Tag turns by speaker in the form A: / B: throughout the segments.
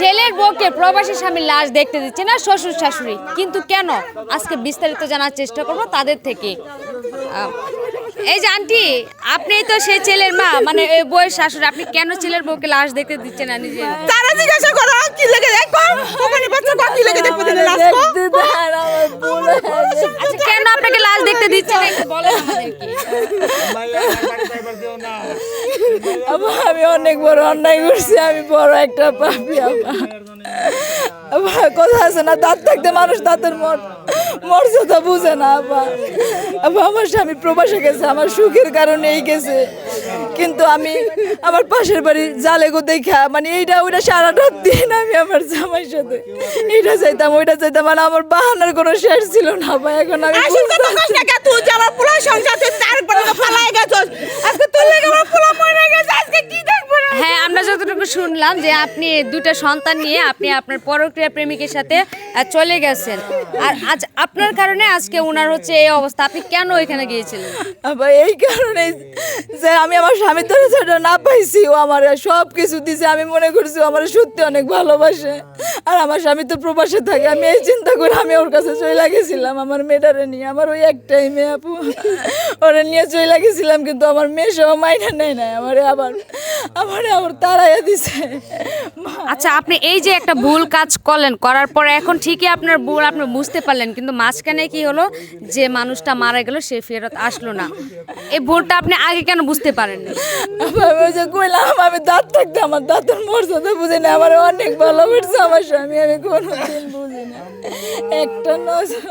A: ছেলের বউকে প্রবাসী স্বামীর লাশ দেখতে দিচ্ছে না শ্বশুর শাশুড়ি, কিন্তু কেন? আজকে বিস্তারিত জানার চেষ্টা করব তাদের থেকে। এই যে আন্টি, আপনি তো সেই ছেলের মা, মানে এই বউয়ের শাশুড়ি, আপনি কেন ছেলের বউকে লাশ দেখতে দিচ্ছেন না নিজে?
B: তারা জিজ্ঞাসা করো কি লেগে দেখো কোম্পানি বাচ্চা কো কি লেগে দেখো দিন লাশ কো।
A: আচ্ছা, কেন আপনাকে লাশ দেখতে দিচ্ছে না একটু বলেন আমাদেরকে।
C: আমি অনেক বড় অন্যায় করছি, আমি বড় একটা পাপী। আমার কথা আছে না, দাঁত থাকতে মানুষ দাঁতের মর্যাদা বুঝে না। আমার স্বামী প্রবাসে গেছে, আমার সুখের কারণে এই গেছে, কিন্তু আমি আমার পাশের বাড়ি জালেগো দেখা মানে এইটা ওইটা সারাটা দিন আমি আমার জামাইর সাথে এইটা চাইতাম ওইটা চাইতাম, মানে আমার বাহানার কোনো শেষ ছিল না ভাই। এখন আমি
B: তুই যে আমার পোলা সংসারে তারপরে পালাই গেছস, আজকে তোর লাগি আমার পোলা মরে গেছে, আজকে কি দেখব?
A: হ্যাঁ, আমরা যতটুকু শুনলাম যে আপনি দুটা সন্তান নিয়ে আপনি আপনার পরকীয়া প্রেমিকের সাথে চলে গেছেন, আর আজ আপনার কারণে আজকে ওনার হচ্ছে এই অবস্থা। আপনি কেন ওইখানে গিয়েছিলেন?
C: ভাই এই কারণে যে আমি আমার স্বামীর ধরে সেটা না পাইছি, ও আমার সব কিছু দিছে, আমি মনে করছি ও আমার সত্যি অনেক ভালোবাসে, আর আমার স্বামী তো প্রবাসে থাকে। আমি এই চিন্তা করে আমি ওর কাছে চলে গেছিলাম আমার মেয়েটারে নিয়ে, আমার ওই একটাই মেয়ে আপু, ওরে নিয়ে চলে গেছিলাম, কিন্তু আমার মেয়ে সহ মাইনা নেয় নাই, আবার তাড়াইয়া দিছে।
A: আচ্ছা, আপনি এই যে একটা ভুল কাজ করলেন, করার পরে এখন ঠিকই আপনার ভুল আপনি বুঝতে পারলেন, কিন্তু মাঝখানে কি হলো যে মানুষটা মারা গেল, সে ফেরত আসলো না। এই ভুলটা আপনি আগে কেন বুঝতে পারেননি?
C: ওই যে কইলাম আমি দাঁত থাকতে আমার দাঁতের মর্যাদা বুঝি না, আমার অনেক ভালোবাসছে আমার স্বামী, আমি কোনোদিন বুঝি না একটা নজর।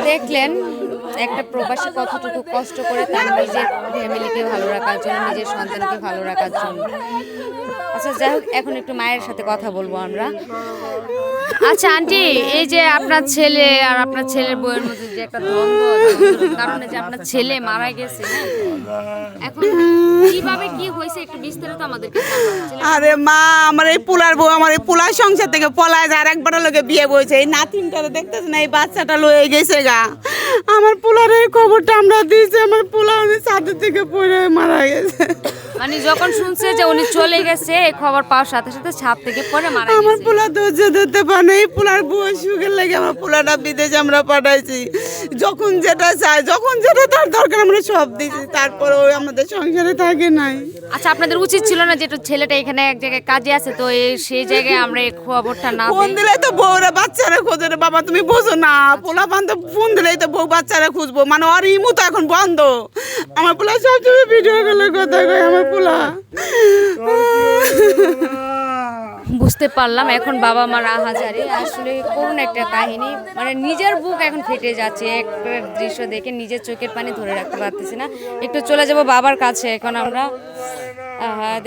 A: দেখলেন একটা প্রবাসী কতটুকু কষ্ট করে তার নিজের ফ্যামিলিকে ভালো রাখার জন্য, নিজের সন্তানকে ভালো রাখার জন্য। আচ্ছা যাই হোক, এখন একটু মায়ের সাথে কথা বলবো আমরা। আচ্ছা আন্টি, এই যে আপনার ছেলে আর আপনার ছেলের বউয়ের মধ্যে যে একটা দ্বন্দ্বের কারণে যে আপনার ছেলে মারা গেছে, এখন কিভাবে কি হয়েছে একটু বিস্তারিত আমাদেরকে জানান।
B: আরে মা, আমার এই পোলার বউ আমার এই পোলার সংসার থেকে পলায় যায়, আর একবার লগে বিয়ে বইছে। এই নাতিনটারে দেখতেছ না, এই বাচ্চাটা লয়ে গেছে গা। আমার পোলার এই খবরটা আমরা দিয়েছি, আমার পোলা উনি ছাদের থেকে পড়ে মারা গেছে।
A: মানে যখন শুনছে যে উনি চলে গেছে, এই খবর পাওয়ার সাথে সাথে ছাদ থেকে পড়ে মারা গেছে।
B: আমার পোলা ধৈর্য ধরতে পারে না, এই পোলার বউ সুখের লেগে আমার পোলাটা বিদেশে আমরা পাঠাইছি। যখন যেটা চাই, যখন যেটা তার দরকার আমরা সব দিয়েছি, তারপরে ওই আমাদের সংসারে থাকে নাই।
A: আচ্ছা, আপনাদের উচিত ছিল না যে ছেলেটা এখানে এক জায়গায় কাজে আছে, তো সেই জায়গায় আমরা এই খবরটা না
B: ফোন
A: দিই?
B: দিলেই তো বউরা বাচ্চারা খোঁজে রে বাবা, তুমি বোঝো না। পোলা বান্ধব ফোন দিলেই তো বউ বাচ্চারা খুঁজবো, মানে ওর ইমু তো এখন বন্ধ। আমার পোলা সবসময় ভিডিও কলে কথা কয় আমার পোলা।
A: বুঝতে পারলাম এখন বাবা মার আহাজারি, আসলে করুণ একটা কাহিনী, মানে নিজের বুক এখন ফেটে যাচ্ছে একটা দৃশ্য দেখে, নিজের চোখের পানি ধরে রাখতে পারতেছি না। একটু চলে যাব বাবার কাছে এখন আমরা।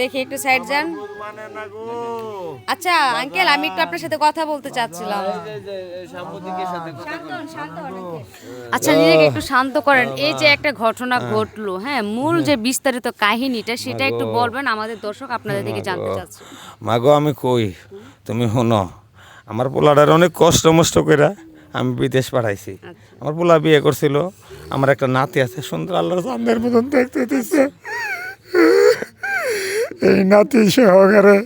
A: দেখি একটু সাইড যান। আচ্ছা আঙ্কেল, আমি একটু আপনার সাথে কথা বলতে চাচ্ছিলাম। আচ্ছা, নিজেকে একটু শান্ত করেন। এই যে একটা ঘটনা ঘটলো, হ্যাঁ, মূল যে বিস্তারিত কাহিনীটা সেটা একটু বলবেন, আমাদের দর্শক আপনাদের দিকে জানতে চাচ্ছে।
D: মাগো আমি কই, তুমি শোনো, আমার পোলাটার অনেক কষ্ট মষ্ট করে আমি বিদেশ পাঠাইছি। আমার পোলা বিয়ে করছিল, আমার একটা নাতি আছে, সুন্দর আল্লাহর চাঁদের মতন দেখতে দিচ্ছে। এই নাতি সহকারে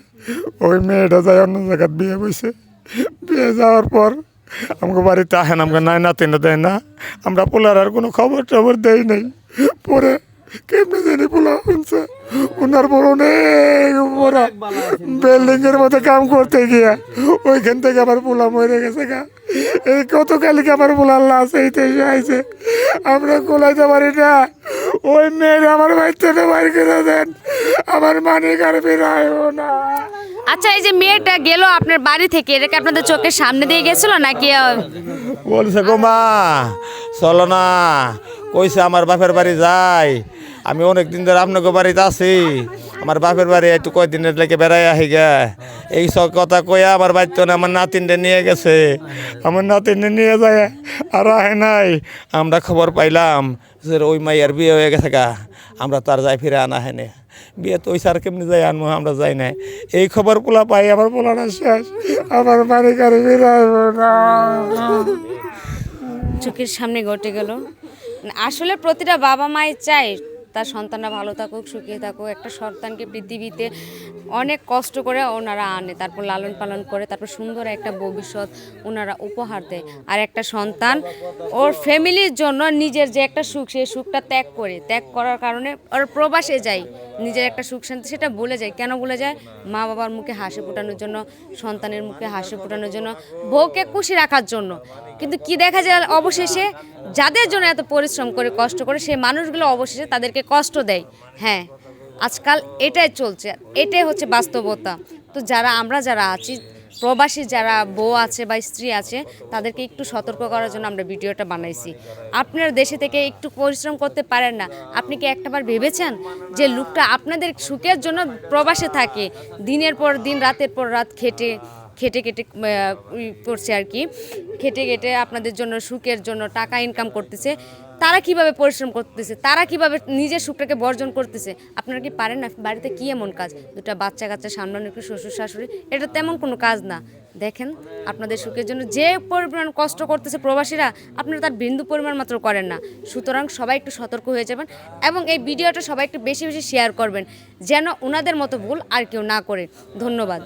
D: ওই মেয়েটা যায় অন্য জায়গায় বিয়ে বসে, বিয়ে যাওয়ার পর আমাকে বাড়িতে আসেন, আমাকে নাই নাতিনা দেয় না, আমরা পোলার আর কোনো খবর টবর দেই নাই। পরে কেমনি জানি পোলা শুনছে ওনার বড় অনেক বড় বিল্ডিংয়ের মধ্যে কাম করতে গিয়া ওইখান থেকে আমার পোলা মরে গেছে গা। এই গতকালকে আমার পোলার লাশ এইতে আইছে, আমরা কোলাইতে পারি না। ওই মেয়ের আমার বাড়ি থেকে বাইর করে দেন, আমার মানিক আর বেরোয়ও না।
A: আচ্ছা, এই যে মেয়েটা গেল আপনার বাড়ি থেকে, এটাকে আপনাদের চোখের সামনে দিয়ে গেছিল নাকি?
D: বলছে গো মা চলো না, কইছে আমার বাপের বাড়ি যাই, আমি অনেক দিন ধরে আপনাকে বাড়িতে আছি, আমার বাপের বাড়ি একটু কয়দিনের লেগে বেড়াই আহি গে। এই সব কথা কইয়া আমার বাড়িতে আমার নাতিনটা নিয়ে গেছে, আমার নাতিনটা নিয়ে যায় আর আহে নাই। আমরা খবর পাইলাম যে ওই মাইয়ার বিয়ে হয়ে গেছে গা, আমরা তার যাই ফিরে আনা হেনে। বিয়ে তো ওই সার কেমনি যাই আনবো, আমরা যাই নাই। এই খবর পোলা পাই, আমার পোলাটা শেষ, আমার বাড়ি কারে ফিরাইব না।
A: চোখের সামনে ঘটে গেল। আসলে প্রতিটা বাবা মাই চায় তার সন্তানরা ভালো থাকুক, সুখী থাকুক। একটা সন্তানকে পৃথিবীতে অনেক কষ্ট করে ওনারা আনে, তারপর লালন পালন করে, তারপর সুন্দর একটা ভবিষ্যৎ ওনারা উপহার দেয়। আর একটা সন্তান ওর ফ্যামিলির জন্য নিজের যে একটা সুখ, সেই সুখটা ত্যাগ করার কারণে ওর প্রবাসে যায়, নিজের একটা সুখ শান্তি সেটা ভুলে যায়। কেন ভুলে যায়? মা বাবার মুখে হাসি ফোটানোর জন্য, সন্তানের মুখে হাসি ফোটানোর জন্য, বউকে খুশি রাখার জন্য। কিন্তু কি দেখা যায় অবশেষে যাদের জন্য এত পরিশ্রম করে কষ্ট করে সেই মানুষগুলো অবশেষে তাদেরকে কষ্ট দেয়। হ্যাঁ, আজকাল এটাই চলছে, এটাই হচ্ছে বাস্তবতা। তো আমরা যারা আছি প্রবাসী, যারা বউ আছে বা স্ত্রী আছে, তাদেরকে একটু সতর্ক করার জন্য আমরা ভিডিওটা বানাইছি। আপনার দেশে থেকে একটু পরিশ্রম করতে পারেন না? আপনি কি একটাবার ভেবেছেন যে লোকটা আপনাদের সুখের জন্য প্রবাসে থাকে, দিনের পর দিন রাতের পর রাত খেটে করছে আর কি, খেটে আপনাদের জন্য সুখের জন্য টাকা ইনকাম করতেছে। তারা কিভাবে পরিশ্রম করতেছে, তারা কিভাবে নিজের সুখটাকে বর্জন করতেছে? আপনারা কি পারেন না? বাড়িতে কি এমন কাজ? দুটা বাচ্চা কাচ্চা সামলানো, একটু শ্বশুর শাশুড়ি, এটা তেমন কোনো কাজ না। দেখেন, আপনাদের সুখের জন্য যে পরিমাণ কষ্ট করতেছে প্রবাসীরা, আপনারা তার বিন্দু পরিমাণ মাত্র করেন না। সুতরাং সবাই একটু সতর্ক হয়ে যাবেন এবং এই ভিডিওটা সবাই একটু বেশি বেশি শেয়ার করবেন, যেন ওনাদের মতো ভুল আর কেউ না করে। ধন্যবাদ।